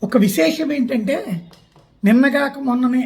ఒక విశేషం ఏంటంటే నిన్నగాక మొన్ననే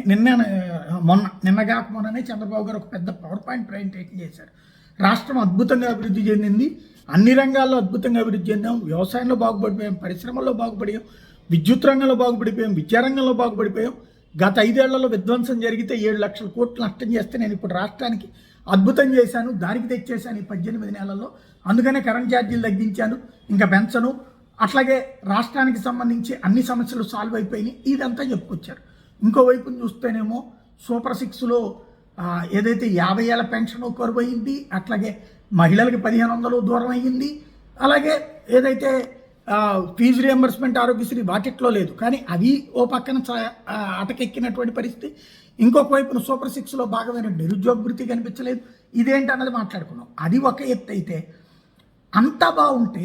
చంద్రబాబు గారు ఒక పెద్ద పవర్ పాయింట్ ప్రజెంటేషన్ చేశారు. రాష్ట్రం అద్భుతంగా అభివృద్ధి చెందింది, అన్ని రంగాల్లో అద్భుతంగా అభివృద్ధి చెందాం, వ్యవసాయంలో బాగుపడిపోయాం, పరిశ్రమల్లో బాగుపడిపోయాం, విద్యుత్ రంగంలో బాగుపడిపోయాం, విద్యారంగంలో బాగుపడిపోయాం. గత 5 ఏళ్లలో విధ్వంసం జరిగితే 7 లక్షల కోట్లు నష్టం చేస్తే నేను ఇప్పుడు రాష్ట్రానికి అద్భుతం చేశాను, దానికి తెచ్చేశాను ఈ 18 నెలల్లో. అందుకనే కరెంట్ ఛార్జీలు తగ్గించాను, ఇంకా పెంచను, అట్లాగే రాష్ట్రానికి సంబంధించి అన్ని సమస్యలు సాల్వ్ అయిపోయినాయి, ఇదంతా చెప్పుకొచ్చారు. ఇంకోవైపుని చూస్తేనేమో సూపర్ 6లో ఏదైతే 50 ఏళ్ళ పెన్షన్ కరువు అయింది, అట్లాగే మహిళలకి 1500 దూరం అయ్యింది, అలాగే ఏదైతే ఫీజు రియంబర్స్మెంట్ ఆరోగ్యశ్రీ వాటిట్లో లేదు, కానీ అవి ఓ పక్కన అటకెక్కినటువంటి పరిస్థితి. ఇంకొక వైపున సూపర్ 6లో భాగమైన నిరుద్యోగ వృత్తి కనిపించలేదు. ఇదేంటన్నది మాట్లాడుకున్నాం. అది ఒక ఎత్తు అయితే, అంతా బాగుంటే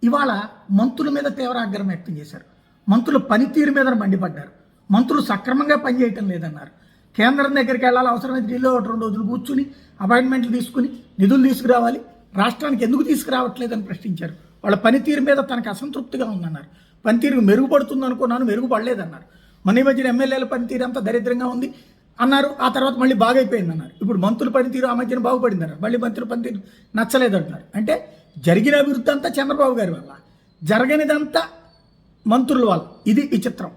ఇవాళ మంత్రుల మీద తీవ్ర ఆగ్రహం వ్యక్తం చేశారు. మంత్రుల పనితీరు మీద మండిపడ్డారు. మంత్రులు సక్రమంగా పనిచేయటం లేదన్నారు. కేంద్రం దగ్గరికి వెళ్ళాలి, అవసరమైతే ఢిల్లీలో 2 రోజులు కూర్చుని అపాయింట్మెంట్లు తీసుకుని నిధులు తీసుకురావాలి, రాష్ట్రానికి ఎందుకు తీసుకురావట్లేదని ప్రశ్నించారు. వాళ్ళ పనితీరు మీద తనకు అసంతృప్తిగా ఉందన్నారు. పనితీరు మెరుగుపడుతుంది అనుకున్నాను, మెరుగుపడలేదన్నారు. మన ఈ మధ్యన ఎమ్మెల్యేల పనితీరు అంతా దరిద్రంగా ఉంది అన్నారు. ఆ తర్వాత మళ్ళీ బాగైపోయింది అన్నారు. ఇప్పుడు మంత్రుల పనితీరు ఆ మధ్యన బాగుపడింది అన్నారు. మళ్ళీ మంత్రుల పనితీరు నచ్చలేదు అంటున్నారు. అంటే జరిగిన అభివృద్ధి అంతా చంద్రబాబు గారి వల్ల, జరగనిదంతా మంత్రుల వల్ల. ఇది విచిత్రం.